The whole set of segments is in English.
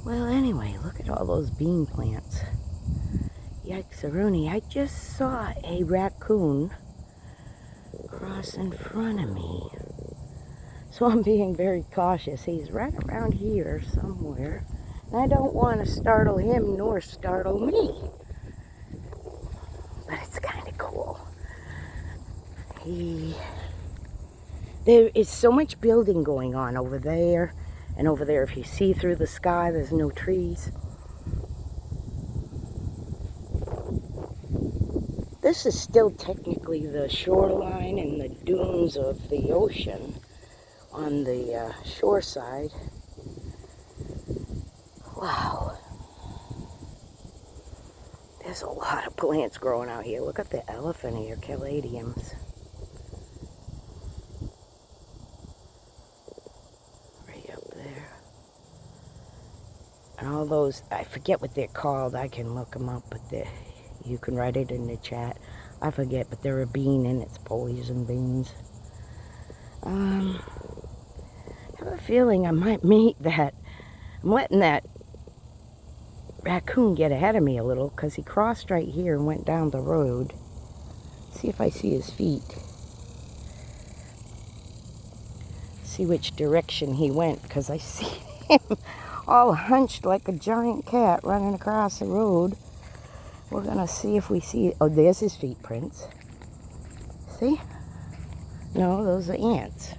Well, anyway, look at all those bean plants. Yikes-a-rooney, I just saw a raccoon cross in front of me. So I'm being very cautious. He's right around here somewhere. And I don't want to startle him nor startle me. But it's kind of cool. There is so much building going on over there. And over there, if you see through the sky, there's no trees. This is still technically the shoreline and the dunes of the ocean on the shore side. Wow. There's a lot of plants growing out here. Look at the elephant ear caladiums. Right up there. And all those, I forget what they're called. I can look them up, but you can write it in the chat. I forget, but they're a bean and it's poison beans. I have a feeling I might meet that. I'm letting that raccoon get ahead of me a little because he crossed right here and went down the road. See if I see his feet. See which direction he went, because I see him all hunched like a giant cat running across the road. We're gonna see if we see, oh, there's his feet prints. See? No, those are ants.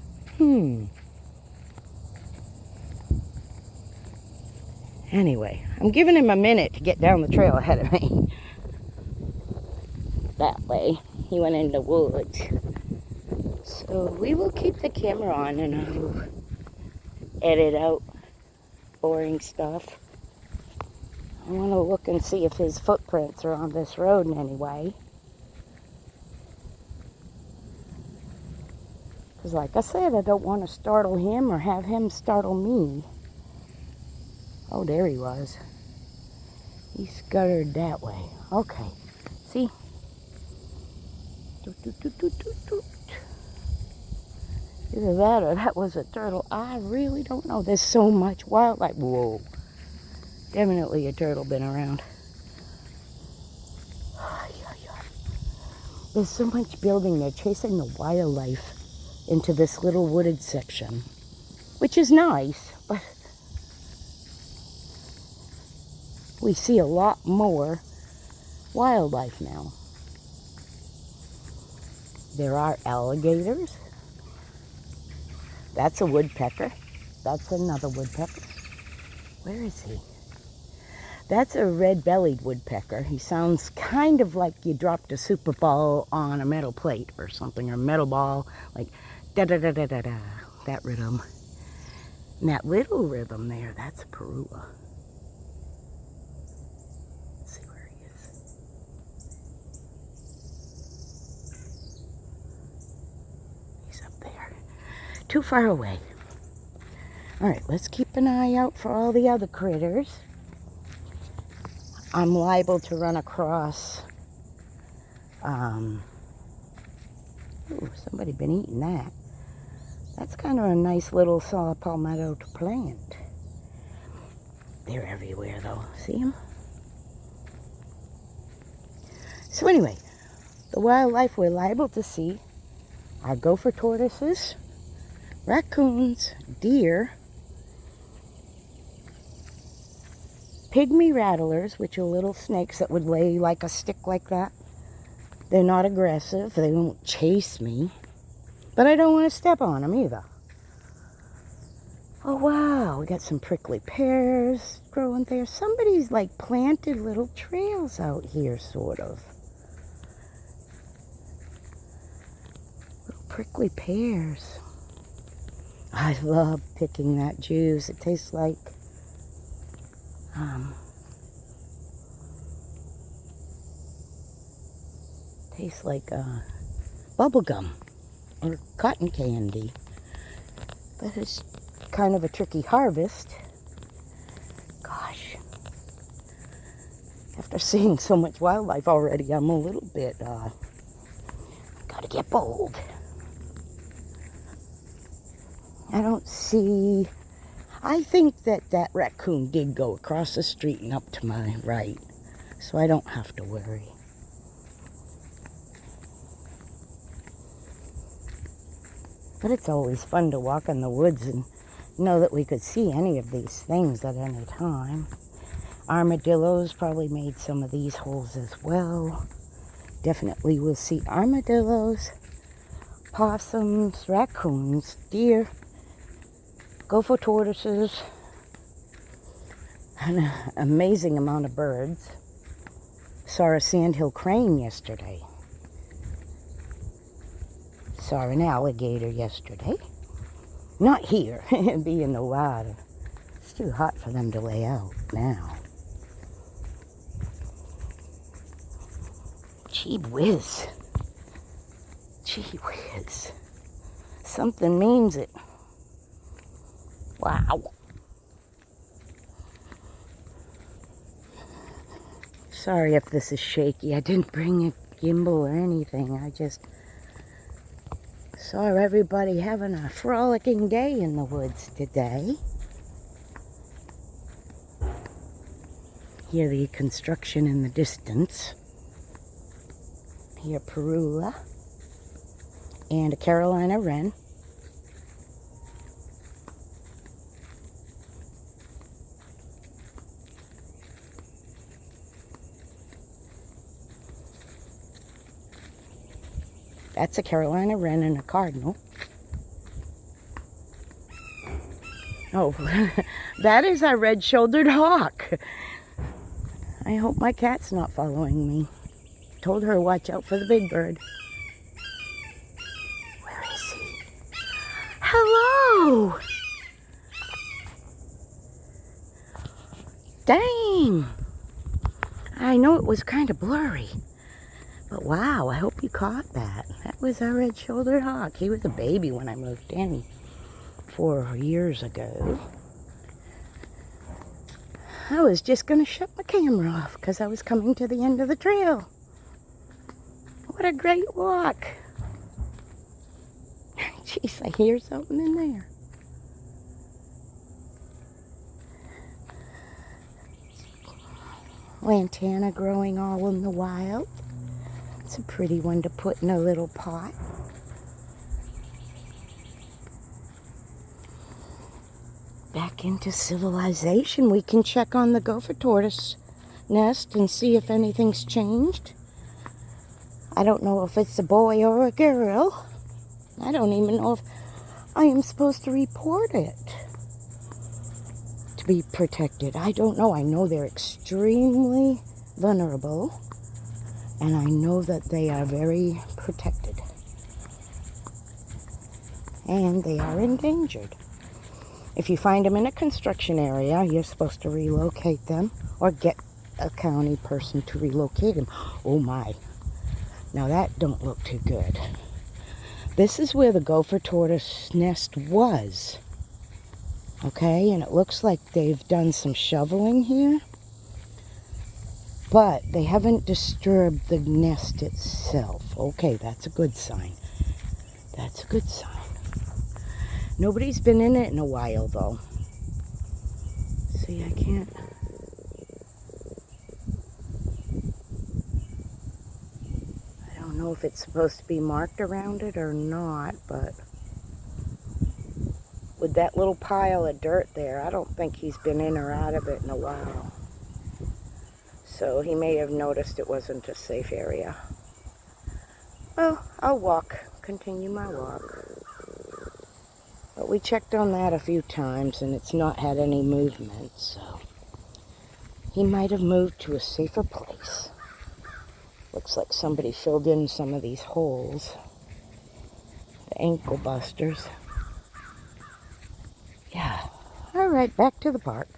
Anyway, I'm giving him a minute to get down the trail ahead of me. That way. He went in the woods. So we will keep the camera on and I will edit out boring stuff. I want to look and see if his footprints are on this road in any way. Because like I said, I don't want to startle him or have him startle me. Oh, there he was. He scuttered that way. Okay. See? Doot, doot, doot, doot, doot, doot. Either that or that was a turtle. I really don't know. There's so much wildlife. Whoa. Definitely a turtle been around. There's so much building. They're chasing the wildlife into this little wooded section, which is nice, but we see a lot more wildlife now. There are alligators. That's a woodpecker. That's another woodpecker. Where is he? That's a red-bellied woodpecker. He sounds kind of like you dropped a super ball on a metal plate or something, or a metal ball, like da-da-da-da-da-da, that rhythm. And that little rhythm there, that's a parua. Let's see where he is. He's up there. Too far away. All right, let's keep an eye out for all the other critters. I'm liable to run across, ooh, somebody been eating that. That's kind of a nice little saw palmetto to plant. They're everywhere though, see them? So anyway, the wildlife we're liable to see are gopher tortoises, raccoons, deer, pygmy rattlers, which are little snakes that would lay like a stick like that. They're not aggressive. They won't chase me. But I don't want to step on them either. Oh, wow. We got some prickly pears growing there. Somebody's like planted little trails out here, sort of. Little prickly pears. I love picking that juice. It tastes like bubble gum or cotton candy. But it's kind of a tricky harvest. Gosh. After seeing so much wildlife already, I'm a little bit, gotta get bold. I don't see I think that raccoon did go across the street and up to my right, so I don't have to worry. But it's always fun to walk in the woods and know that we could see any of these things at any time. Armadillos probably made some of these holes as well. Definitely we'll see armadillos, possums, raccoons, deer, gopher tortoises, an amazing amount of birds. Saw a sandhill crane yesterday. Saw an alligator yesterday. Not here, it'd be in the water. It's too hot for them to lay out now. Gee whiz. Gee whiz. Something means it. Wow. Sorry if this is shaky. I didn't bring a gimbal or anything. I just saw everybody having a frolicking day in the woods today. Hear the construction in the distance. Hear Parula and a Carolina wren. That's a Carolina wren and a cardinal. Oh, that is our red-shouldered hawk. I hope my cat's not following me. Told her watch out for the big bird. Where is he? Hello! Dang! I know it was kind of blurry. But wow, I hope you caught that. That was our red-shouldered hawk. He was a baby when I moved in 4 years ago. I was just going to shut my camera off because I was coming to the end of the trail. What a great walk. Jeez, I hear something in there. Lantana growing all in the wild. It's a pretty one to put in a little pot. Back into civilization. We can check on the gopher tortoise nest and see if anything's changed. I don't know if it's a boy or a girl. I don't even know if I am supposed to report it to be protected. I don't know. I know they're extremely vulnerable. And I know that they are very protected. And they are endangered. If you find them in a construction area, you're supposed to relocate them or get a county person to relocate them. Oh my. Now that don't look too good. This is where the gopher tortoise nest was. Okay, and it looks like they've done some shoveling here. But they haven't disturbed the nest itself. Okay, that's a good sign. That's a good sign. Nobody's been in it in a while, though. See, I can't. I don't know if it's supposed to be marked around it or not, but with that little pile of dirt there, I don't think he's been in or out of it in a while. So he may have noticed it wasn't a safe area. Well, I'll continue my walk. But we checked on that a few times and it's not had any movement, so he might have moved to a safer place. Looks like somebody filled in some of these holes. The ankle busters. Yeah. All right, back to the park.